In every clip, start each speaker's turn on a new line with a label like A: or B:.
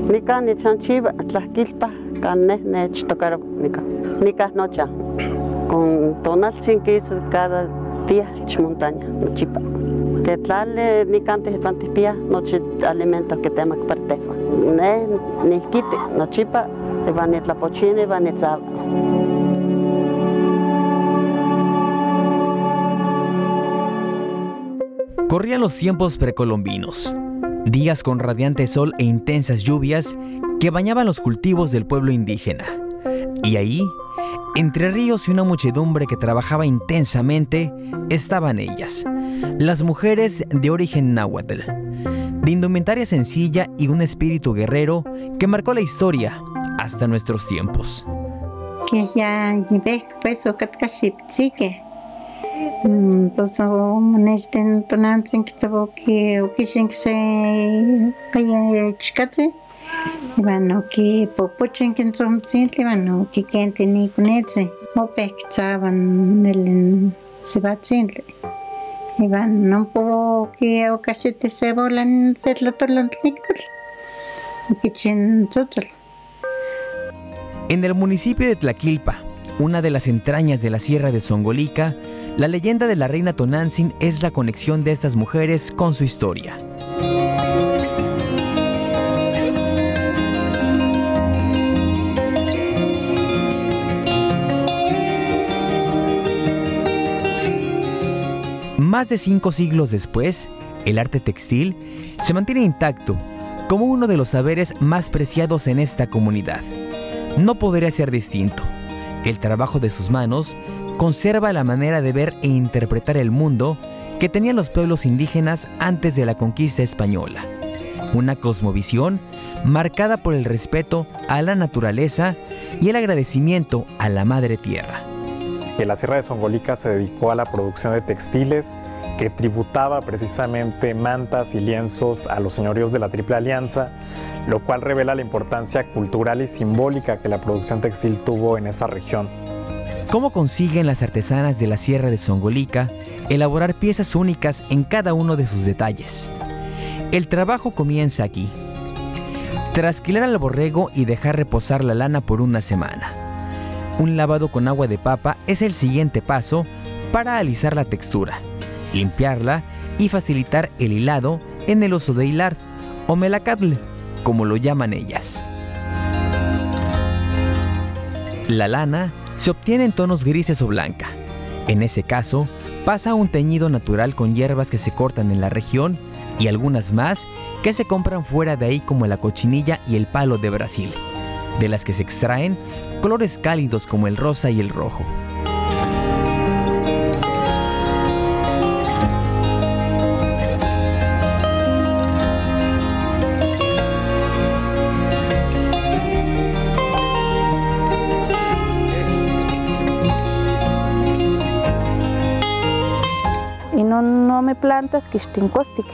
A: Nika ni chanchiva, tlaquilpa, carne, nech tocaro, nika nocha. Con tonaltzin que es cada día montaña, nochipa. Que tlale nicantes pantipia, noche alimentos que tema que parteja. Ni quite, nochipa, van a tlapochine, van a tzaba.
B: Corrían los tiempos precolombinos, días con radiante sol e intensas lluvias que bañaban los cultivos del pueblo indígena. Y ahí, entre ríos y una muchedumbre que trabajaba intensamente, estaban ellas, las mujeres de origen náhuatl, de indumentaria sencilla y un espíritu guerrero que marcó la historia hasta nuestros tiempos.
C: Entonces, necesitan tonantzin que tuvo que se calla chicate, y bueno, que popuchen que son simples, bueno, que gente ni conoce, o pescaban el sebatzin, y van no puedo que ocasión se volan ser la tolonticul, que chen tzotzol.
B: En el municipio de Tlaquilpa, una de las entrañas de la Sierra de Zongolica, la leyenda de la reina Tonantzin es la conexión de estas mujeres con su historia. Más de 5 siglos después, el arte textil se mantiene intacto como uno de los saberes más preciados en esta comunidad. No podría ser distinto. El trabajo de sus manos conserva la manera de ver e interpretar el mundo que tenían los pueblos indígenas antes de la conquista española. Una cosmovisión marcada por el respeto a la naturaleza y el agradecimiento a la madre tierra.
D: La Sierra de Zongolica se dedicó a la producción de textiles que tributaba precisamente mantas y lienzos a los señoríos de la Triple Alianza, lo cual revela la importancia cultural y simbólica que la producción textil tuvo en esa región.
B: ¿Cómo consiguen las artesanas de la Sierra de Zongolica elaborar piezas únicas en cada uno de sus detalles? El trabajo comienza aquí. Trasquilar al borrego y dejar reposar la lana por una semana. Un lavado con agua de papa es el siguiente paso para alisar la textura, limpiarla y facilitar el hilado en el oso de hilar, o melacatl, como lo llaman ellas. La lana se obtiene en tonos grises o blanca. En ese caso, pasa a un teñido natural con hierbas que se cortan en la región y algunas más que se compran fuera de ahí, como la cochinilla y el palo de Brasil, de las que se extraen colores cálidos como el rosa y el rojo.
E: No me plantas que estén costic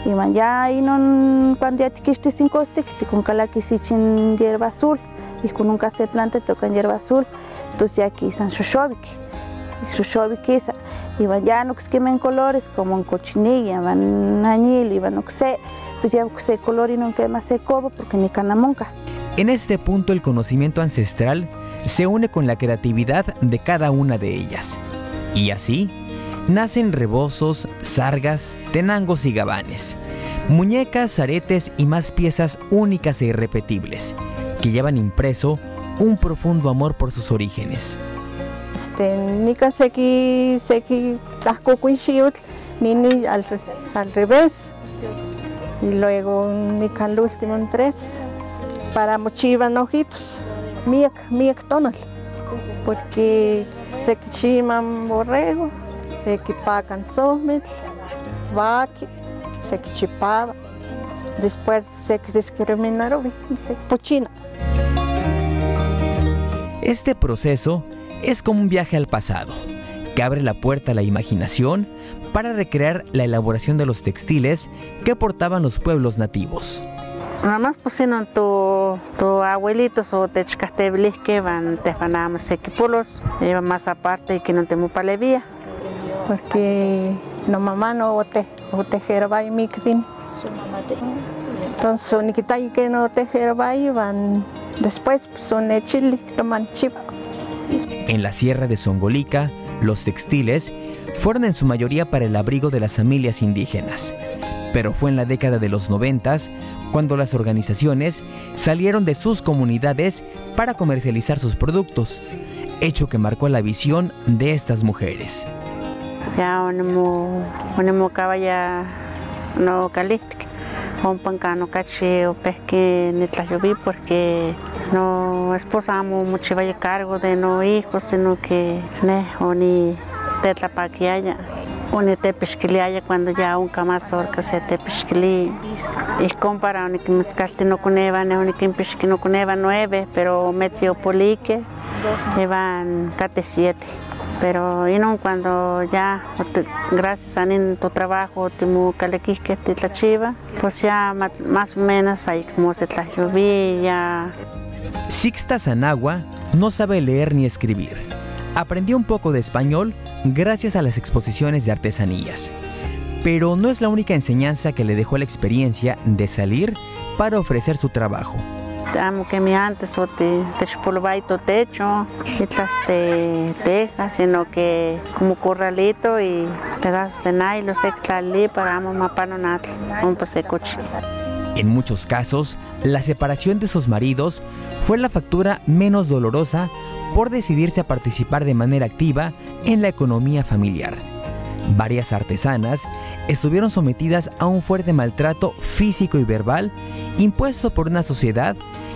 E: y ya y no cuando ya te estés sin costic te con cala que se chin hierba azul y con nunca se planta tocan hierba azul, entonces ya aquí san shoshovik esa y ya no que quemen colores como en cochinilla van añil y van no sé pues ya se color y no quema se cobo porque ni canamonca.
B: En este punto el conocimiento ancestral se une con la creatividad de cada una de ellas y así nacen rebozos, sargas, tenangos y gabanes, muñecas, aretes y más piezas únicas e irrepetibles, que llevan impreso un profundo amor por sus orígenes.
E: Nica seki tlacocuixiutl, ni al revés, y luego nica el último en 3, para mochivan ojitos, miak tonal, porque seki chiman borrego, seki pacan zomit, vaki, seki chipaba, después seki discriminaron, seki pochina.
B: Este proceso es como un viaje al pasado, que abre la puerta a la imaginación para recrear la elaboración de los textiles que portaban los pueblos nativos.
F: Nada más pusieron tu abuelitos o techcastebilis que van tefanamos equipulos, llevan más aparte y que no tenemos palevía.
E: Porque no mamá no o tejero va y mictin, Entonces, ni quitan que no tejer van después, son chile, toman chipa.
B: En la sierra de Zongolica, los textiles fueron en su mayoría para el abrigo de las familias indígenas. Pero fue en la década de los 90 cuando las organizaciones salieron de sus comunidades para comercializar sus productos, hecho que marcó la visión de estas mujeres.
F: Ya no caballa no calística, un pancano caché o pesque ni tlayoví porque no esposamos mucho vaya cargo de no hijos, sino que o ni tetlapaquiaya o ni tepesquiliaya cuando ya un camasor que se tepesquili y comparado ni que mezcalte no coneva ni que pesque no coneva 9, pero metzio polique llevan cate 7. Pero y no cuando ya gracias a tu trabajo timo calequisque te la chiva, pues ya más o menos ahí como se la llovía.
B: Sixta Zanagua no sabe leer ni escribir. Aprendió un poco de español gracias a las exposiciones de artesanías. Pero no es la única enseñanza que le dejó la experiencia de salir para ofrecer su trabajo.
F: Amo que mi antes o te chupolvaito techo y te teja, sino que como corralito y pedazos de nylon se para amo mapano un coche.
B: En muchos casos, la separación de sus maridos fue la factura menos dolorosa por decidirse a participar de manera activa en la economía familiar. Varias artesanas estuvieron sometidas a un fuerte maltrato físico y verbal impuesto por una sociedad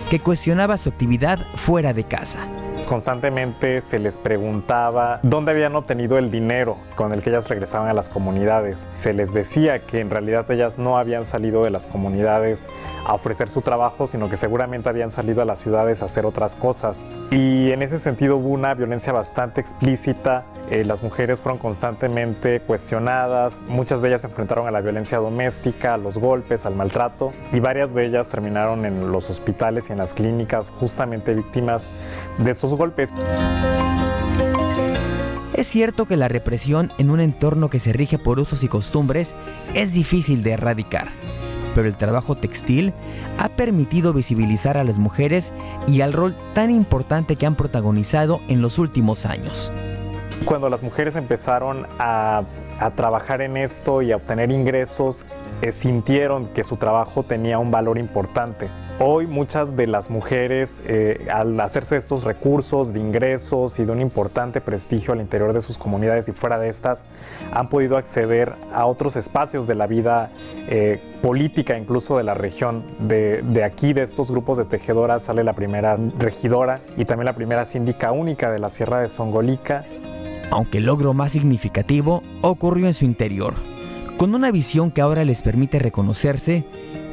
B: que cuestionaba su actividad fuera de casa.
D: Constantemente se les preguntaba dónde habían obtenido el dinero con el que ellas regresaban a las comunidades. Se les decía que en realidad ellas no habían salido de las comunidades a ofrecer su trabajo, sino que seguramente habían salido a las ciudades a hacer otras cosas. Y en ese sentido hubo una violencia bastante explícita. Las mujeres fueron constantemente cuestionadas, muchas de ellas se enfrentaron a la violencia doméstica, a los golpes, al maltrato, y varias de ellas terminaron en los hospitales y en las clínicas justamente víctimas de estos golpes.
B: Es cierto que la represión en un entorno que se rige por usos y costumbres es difícil de erradicar, pero el trabajo textil ha permitido visibilizar a las mujeres y al rol tan importante que han protagonizado en los últimos años.
D: Cuando las mujeres empezaron a trabajar en esto y a obtener ingresos, sintieron que su trabajo tenía un valor importante. Hoy muchas de las mujeres, al hacerse estos recursos de ingresos y de un importante prestigio al interior de sus comunidades y fuera de estas, han podido acceder a otros espacios de la vida política, incluso de la región. De aquí, de estos grupos de tejedoras, sale la primera regidora y también la primera síndica única de la Sierra de Zongolica.
B: Aunque el logro más significativo ocurrió en su interior, con una visión que ahora les permite reconocerse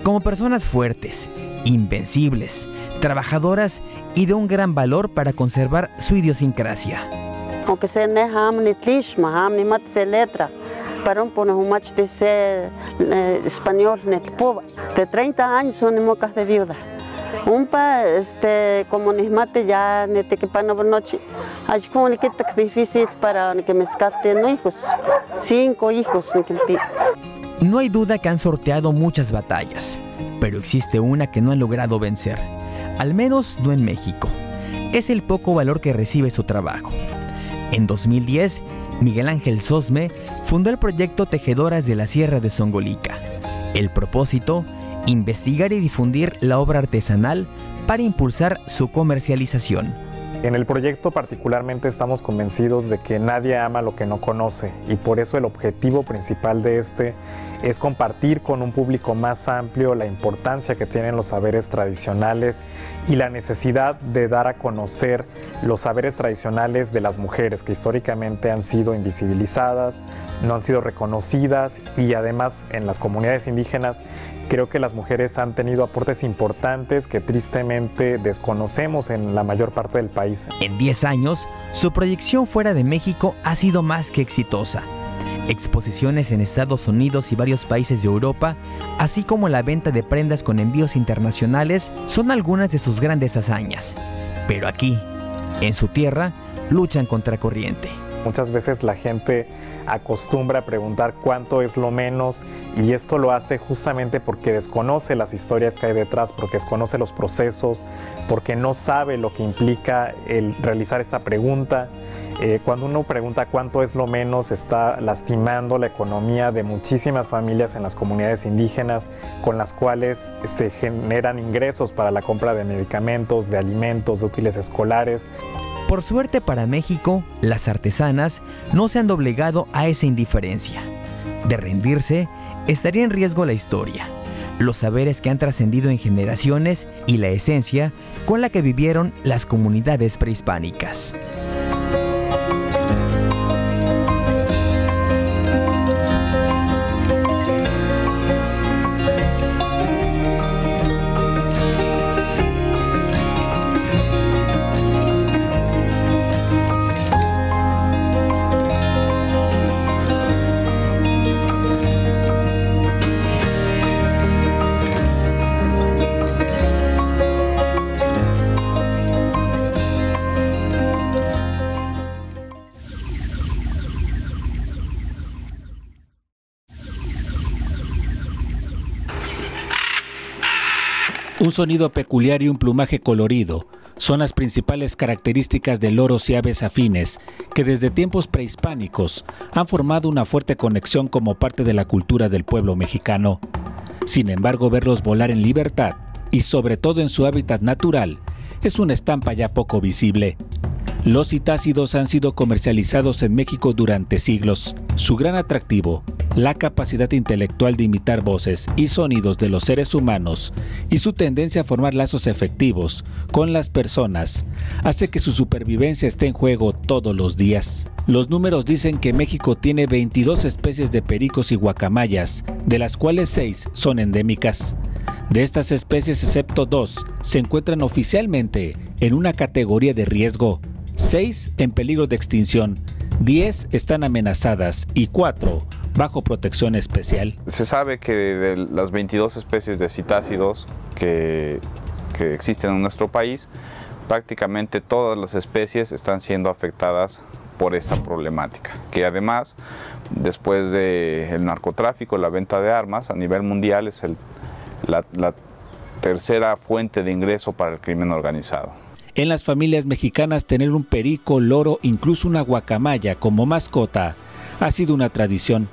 B: como personas fuertes, invencibles, trabajadoras y de un gran valor para conservar su idiosincrasia.
A: Aunque se neham ni tlishma, ni mat se letra, para un poner un match de ser español netpoba. De 30 años son mocas de viuda. Como nismate ya nete que para noche, allí como ni que difícil para que me escape no hijos, 5 hijos.
B: No hay duda que han sorteado muchas batallas, pero existe una que no han logrado vencer, al menos no en México. Es el poco valor que recibe su trabajo. En 2010, Miguel Ángel Sosme fundó el proyecto Tejedoras de la Sierra de Zongolica. El propósito: investigar y difundir la obra artesanal para impulsar su comercialización.
D: En el proyecto particularmente estamos convencidos de que nadie ama lo que no conoce, y por eso el objetivo principal de este es compartir con un público más amplio la importancia que tienen los saberes tradicionales y la necesidad de dar a conocer los saberes tradicionales de las mujeres que históricamente han sido invisibilizadas, no han sido reconocidas, y además en las comunidades indígenas creo que las mujeres han tenido aportes importantes que tristemente desconocemos en la mayor parte del país.
B: En 10 años, su proyección fuera de México ha sido más que exitosa. Exposiciones en Estados Unidos y varios países de Europa, así como la venta de prendas con envíos internacionales, son algunas de sus grandes hazañas. Pero aquí, en su tierra, luchan contra corriente.
D: Muchas veces la gente acostumbra a preguntar cuánto es lo menos, y esto lo hace justamente porque desconoce las historias que hay detrás, porque desconoce los procesos, porque no sabe lo que implica el realizar esta pregunta. Cuando uno pregunta cuánto es lo menos, está lastimando la economía de muchísimas familias en las comunidades indígenas, con las cuales se generan ingresos para la compra de medicamentos, de alimentos, de útiles escolares.
B: Por suerte para México, las artesanas no se han doblegado a esa indiferencia. De rendirse, estaría en riesgo la historia, los saberes que han trascendido en generaciones y la esencia con la que vivieron las comunidades prehispánicas.
G: Un sonido peculiar y un plumaje colorido son las principales características de loros y aves afines que desde tiempos prehispánicos han formado una fuerte conexión como parte de la cultura del pueblo mexicano. Sin embargo, verlos volar en libertad y sobre todo en su hábitat natural es una estampa ya poco visible. Los citácidos han sido comercializados en México durante siglos. Su gran atractivo, la capacidad intelectual de imitar voces y sonidos de los seres humanos y su tendencia a formar lazos efectivos con las personas, hace que su supervivencia esté en juego todos los días. Los números dicen que México tiene 22 especies de pericos y guacamayas, de las cuales 6 son endémicas. De estas especies, excepto 2, se encuentran oficialmente en una categoría de riesgo, 6 en peligro de extinción, 10 están amenazadas y 4 bajo protección especial.
H: Se sabe que de las 22 especies de citácidos que existen en nuestro país, prácticamente todas las especies están siendo afectadas por esta problemática, que además, después del narcotráfico, la venta de armas a nivel mundial es la tercera fuente de ingreso para el crimen organizado.
G: En las familias mexicanas, tener un perico, loro, incluso una guacamaya como mascota ha sido una tradición.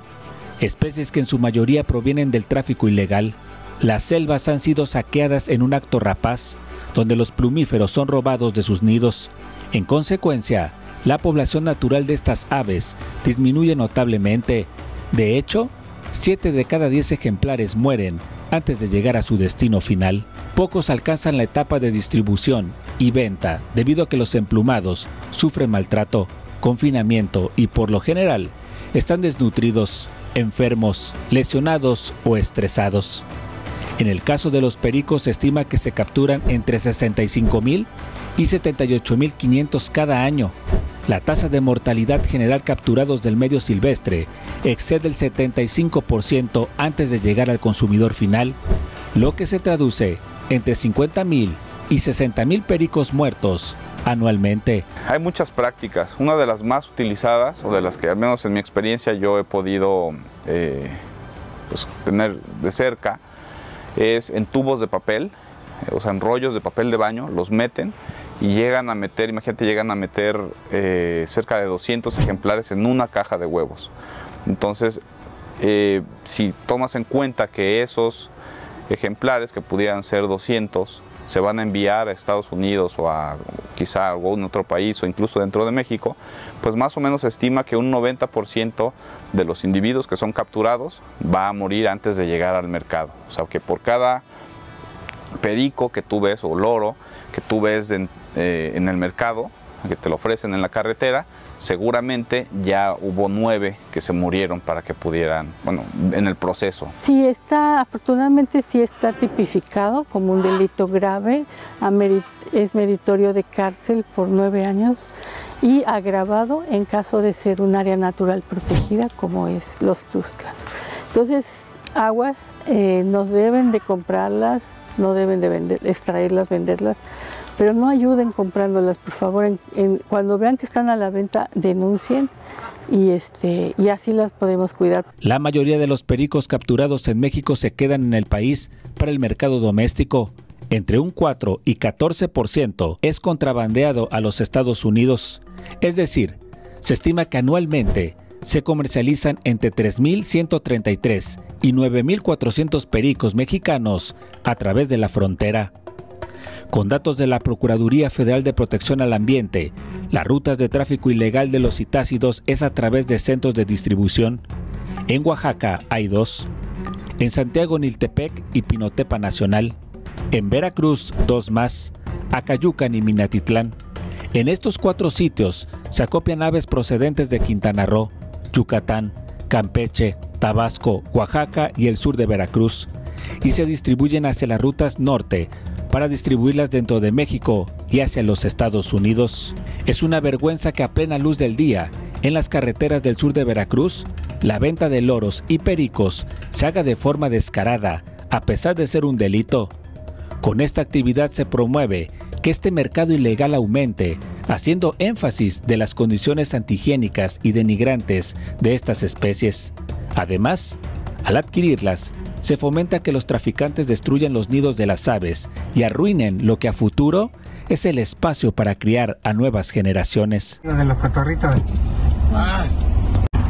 G: Especies que en su mayoría provienen del tráfico ilegal. Las selvas han sido saqueadas en un acto rapaz, donde los plumíferos son robados de sus nidos. En consecuencia, la población natural de estas aves disminuye notablemente. De hecho, 7 de cada 10 ejemplares mueren antes de llegar a su destino final. Pocos alcanzan la etapa de distribución y venta debido a que los emplumados sufren maltrato, confinamiento y por lo general están desnutridos, enfermos, lesionados o estresados. En el caso de los pericos se estima que se capturan entre 65,000 y 78,500 cada año. La tasa de mortalidad general capturados del medio silvestre excede el 75% antes de llegar al consumidor final, lo que se traduce entre 50,000 y 60,000 pericos muertos anualmente.
H: Hay muchas prácticas. Una de las más utilizadas, o de las que al menos en mi experiencia yo he podido tener de cerca, es en tubos de papel, o sea, en rollos de papel de baño, los meten y llegan a meter, imagínate, llegan a meter cerca de 200 ejemplares en una caja de huevos. Entonces, si tomas en cuenta que esos ejemplares, que pudieran ser 200, se van a enviar a Estados Unidos o a quizá a algún otro país o incluso dentro de México, pues más o menos se estima que un 90% de los individuos que son capturados va a morir antes de llegar al mercado. O sea, que por cada perico que tú ves o loro que tú ves en el mercado, que te lo ofrecen en la carretera, seguramente ya hubo 9 que se murieron para que pudieran, bueno, en el proceso.
I: Sí, afortunadamente sí está tipificado como un delito grave, es meritorio de cárcel por 9 años y agravado en caso de ser un área natural protegida como es Los Tuxtlas. Entonces, aguas, no deben de comprarlas, no deben de extraerlas, venderlas, pero no ayuden comprándolas, por favor. Cuando vean que están a la venta, denuncien y así las podemos cuidar.
G: La mayoría de los pericos capturados en México se quedan en el país para el mercado doméstico. Entre un 4 y 14% es contrabandeado a los Estados Unidos. Es decir, se estima que anualmente se comercializan entre 3.133 y 9.400 pericos mexicanos a través de la frontera. Con datos de la Procuraduría Federal de Protección al Ambiente, las rutas de tráfico ilegal de los citácidos es a través de centros de distribución. En Oaxaca hay 2, en Santiago Niltepec y Pinotepa Nacional, en Veracruz 2 más, Acayucan y Minatitlán. En estos 4 sitios se acopian aves procedentes de Quintana Roo, Yucatán, Campeche, Tabasco, Oaxaca y el sur de Veracruz, y se distribuyen hacia las rutas norte para distribuirlas dentro de México y hacia los Estados Unidos. Es una vergüenza que a plena luz del día, en las carreteras del sur de Veracruz, la venta de loros y pericos se haga de forma descarada, a pesar de ser un delito. Con esta actividad se promueve que este mercado ilegal aumente, haciendo énfasis de las condiciones antihigiénicas y denigrantes de estas especies. Además, al adquirirlas, se fomenta que los traficantes destruyan los nidos de las aves y arruinen lo que a futuro es el espacio para criar a nuevas generaciones.
J: De los cotorritos.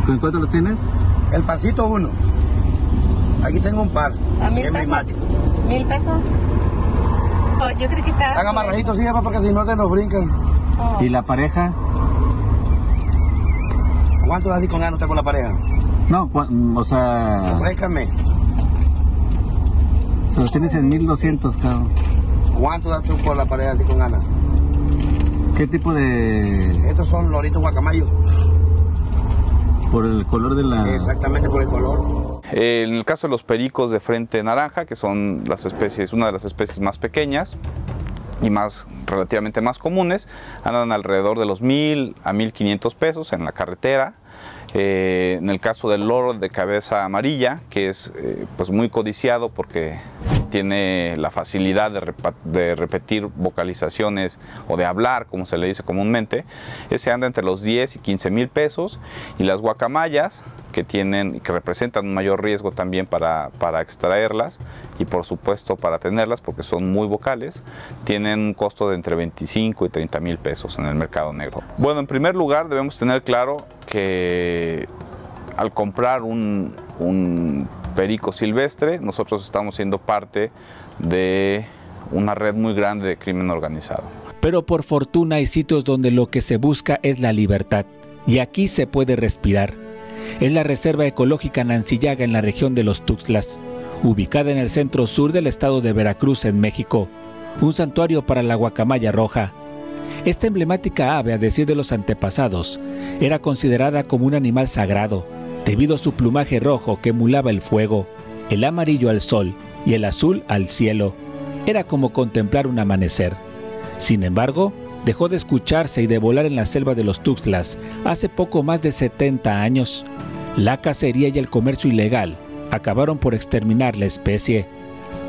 G: ¿Con cuánto lo tienes?
J: El pasito 1. Aquí tengo un par.
K: ¿A 1,000 pesos? ¿1,000 pesos? Oh, yo creo que está...
J: Están amarraditos, sí, porque si no te nos brincan.
K: Oh.
G: ¿Y la pareja?
J: ¿Cuánto das con gano usted con la pareja?
G: No, o sea...
J: Ofrézcame.
G: Los tienes en 1,200, cabrón.
J: ¿Cuánto das tú por la pareja así con gana?
G: ¿Qué tipo de...?
J: Estos son loritos guacamayos.
G: Por el color de la...
J: Exactamente, por el color.
H: En el caso de los pericos de frente naranja, que son las especies, una de las especies más pequeñas y relativamente más comunes, andan alrededor de los 1,000 a 1,500 pesos en la carretera. En el caso del loro de cabeza amarilla, que es pues muy codiciado porque tiene la facilidad de repetir vocalizaciones o de hablar, como se le dice comúnmente, ese anda entre los 10 y 15,000 pesos. Y las guacamayas, que representan un mayor riesgo también para extraerlas y por supuesto para tenerlas, porque son muy vocales, tienen un costo de entre 25 y 30,000 pesos en el mercado negro. Bueno, en primer lugar debemos tener claro que al comprar un perico silvestre, nosotros estamos siendo parte de una red muy grande de crimen organizado.
G: Pero por fortuna hay sitios donde lo que se busca es la libertad, y aquí se puede respirar. Es la Reserva Ecológica Nancillaga en la región de los Tuxtlas, ubicada en el centro sur del estado de Veracruz, en México, un santuario para la guacamaya roja. Esta emblemática ave, a decir de los antepasados, era considerada como un animal sagrado, debido a su plumaje rojo que emulaba el fuego, el amarillo al sol y el azul al cielo. Era como contemplar un amanecer. Sin embargo, dejó de escucharse y de volar en la selva de los Tuxtlas hace poco más de 70 años. La cacería y el comercio ilegal acabaron por exterminar la especie.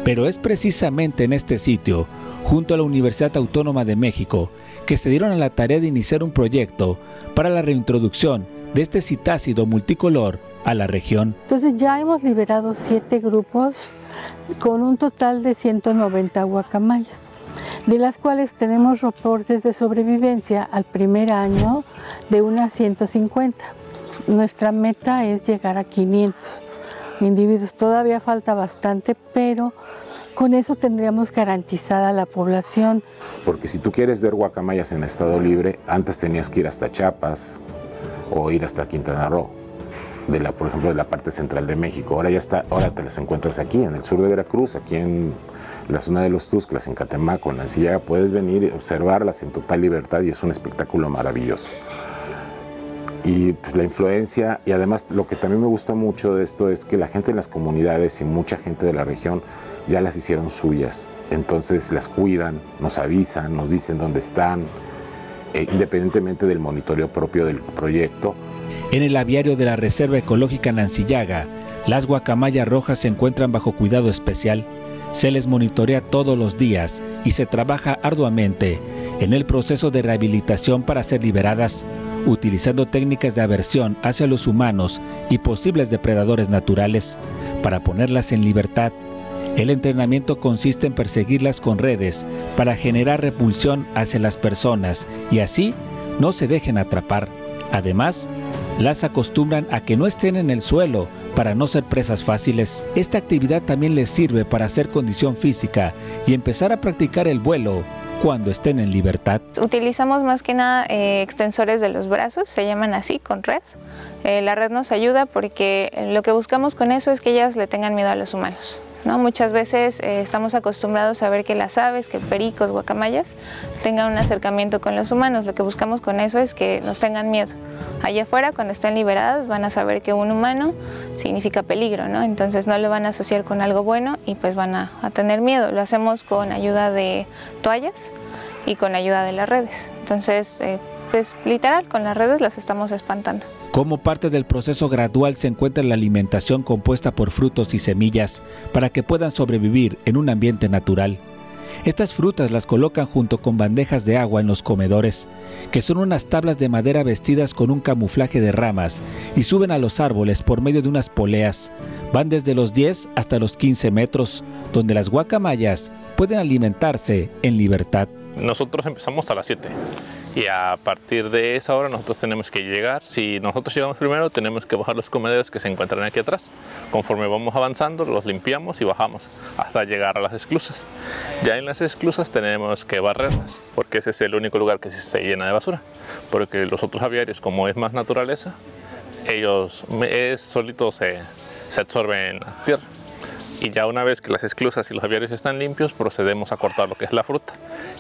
G: Pero es precisamente en este sitio, junto a la Universidad Autónoma de México, que se dieron a la tarea de iniciar un proyecto para la reintroducción de este citácido multicolor a la región.
I: Entonces ya hemos liberado 7 grupos con un total de 190 guacamayas, de las cuales tenemos reportes de sobrevivencia al primer año de unas 150. Nuestra meta es llegar a 500 individuos. Todavía falta bastante, pero con eso tendríamos garantizada la población.
L: Porque si tú quieres ver guacamayas en estado libre, antes tenías que ir hasta Chiapas o ir hasta Quintana Roo, por ejemplo, de la parte central de México. Ahora te las encuentras aquí, en el sur de Veracruz, aquí en la zona de los Tuxtlas, en Catemaco, en Nancillaga. Puedes venir y observarlas en total libertad y es un espectáculo maravilloso. Y pues la influencia, y además lo que también me gusta mucho de esto es que la gente en las comunidades y mucha gente de la región ya las hicieron suyas. Entonces las cuidan, nos avisan, nos dicen dónde están, independientemente del monitoreo propio del proyecto.
G: En el aviario de la Reserva Ecológica Nancillaga Las guacamayas rojas se encuentran bajo cuidado especial, se les monitorea todos los días y se trabaja arduamente en el proceso de rehabilitación para ser liberadas, utilizando técnicas de aversión hacia los humanos y posibles depredadores naturales para ponerlas en libertad. El entrenamiento consiste en perseguirlas con redes para generar repulsión hacia las personas y así no se dejen atrapar. Además, las acostumbran a que no estén en el suelo para no ser presas fáciles. Esta actividad también les sirve para hacer condición física y empezar a practicar el vuelo cuando estén en libertad.
M: Utilizamos más que nada extensores de los brazos, se llaman así, con red. La red nos ayuda porque lo que buscamos con eso es que ellas le tengan miedo a los humanos, ¿no? Muchas veces estamos acostumbrados a ver que las aves, que pericos, guacamayas, tengan un acercamiento con los humanos. Lo que buscamos con eso es que nos tengan miedo. Allá afuera, cuando estén liberadas, van a saber que un humano significa peligro, ¿no? Entonces no lo van a asociar con algo bueno y pues van a tener miedo. Lo hacemos con ayuda de toallas y con ayuda de las redes. Entonces, pues literal, con las redes las estamos espantando.
G: Como parte del proceso gradual se encuentra la alimentación compuesta por frutos y semillas para que puedan sobrevivir en un ambiente natural. Estas frutas las colocan junto con bandejas de agua en los comedores, que son unas tablas de madera vestidas con un camuflaje de ramas y suben a los árboles por medio de unas poleas. Van desde los 10 hasta los 15 metros, donde las guacamayas pueden alimentarse en libertad.
N: Nosotros empezamos a las 7 y a partir de esa hora nosotros tenemos que llegar. Si nosotros llegamos primero, tenemos que bajar los comederos que se encuentran aquí atrás. Conforme vamos avanzando, los limpiamos y bajamos hasta llegar a las esclusas. Ya en las esclusas tenemos que barrerlas, porque ese es el único lugar que se llena de basura. Porque los otros aviarios, como es más naturaleza, ellos solitos se absorben en la tierra. Y ya una vez que las esclusas y los aviarios están limpios, procedemos a cortar lo que es la fruta.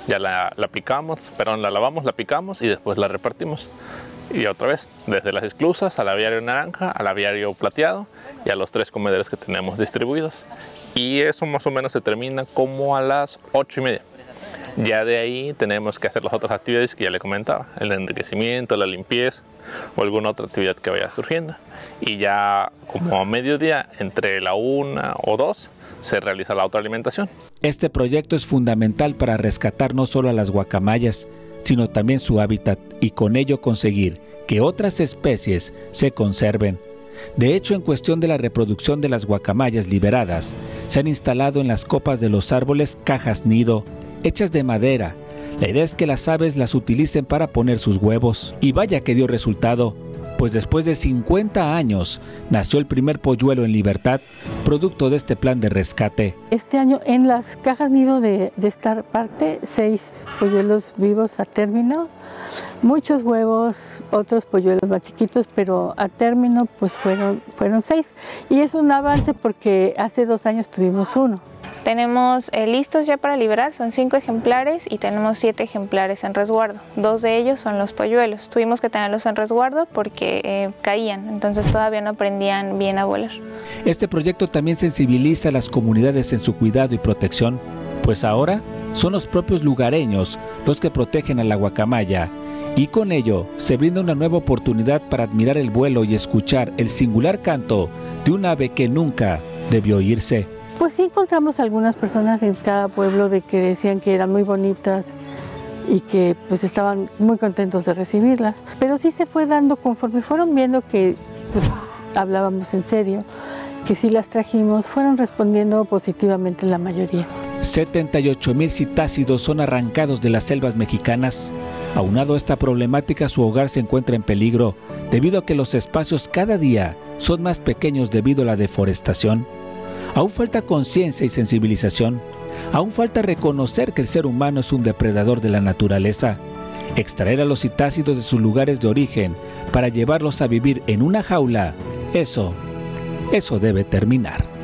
N: Ya la picamos, la lavamos, la picamos y después la repartimos. Y otra vez, desde las esclusas al aviario naranja, al aviario plateado y a los 3 comederos que tenemos distribuidos. Y eso más o menos se termina como a las 8:30. Ya de ahí tenemos que hacer las otras actividades que ya le comentaba, el enriquecimiento, la limpieza o alguna otra actividad que vaya surgiendo. Y ya como a mediodía, entre la 1 o 2, se realiza la autoalimentación.
G: Este proyecto es fundamental para rescatar no solo a las guacamayas, sino también su hábitat y con ello conseguir que otras especies se conserven. De hecho, en cuestión de la reproducción de las guacamayas liberadas, se han instalado en las copas de los árboles cajas nido, hechas de madera. La idea es que las aves las utilicen para poner sus huevos. Y vaya que dio resultado, pues después de 50 años nació el primer polluelo en libertad, producto de este plan de rescate.
I: Este año en las cajas nido de esta parte, 6 polluelos vivos a término, muchos huevos, otros polluelos más chiquitos, pero a término pues fueron 6. Y es un avance porque hace 2 años tuvimos 1.
M: Tenemos listos ya para liberar, son 5 ejemplares y tenemos 7 ejemplares en resguardo. 2 de ellos son los polluelos. Tuvimos que tenerlos en resguardo porque caían, entonces todavía no aprendían bien a volar.
G: Este proyecto también sensibiliza a las comunidades en su cuidado y protección, pues ahora son los propios lugareños los que protegen a la guacamaya y con ello se brinda una nueva oportunidad para admirar el vuelo y escuchar el singular canto de un ave que nunca debió oírse.
I: Pues sí encontramos algunas personas en cada pueblo de que decían que eran muy bonitas y que pues estaban muy contentos de recibirlas, pero sí se fue dando conforme fueron viendo que pues, hablábamos en serio, que sí las trajimos, fueron respondiendo positivamente la mayoría.
G: 78,000 citácidos son arrancados de las selvas mexicanas. Aunado a esta problemática, su hogar se encuentra en peligro debido a que los espacios cada día son más pequeños debido a la deforestación. Aún falta conciencia y sensibilización. Aún falta reconocer que el ser humano es un depredador de la naturaleza. Extraer a los citácidos de sus lugares de origen para llevarlos a vivir en una jaula, eso debe terminar.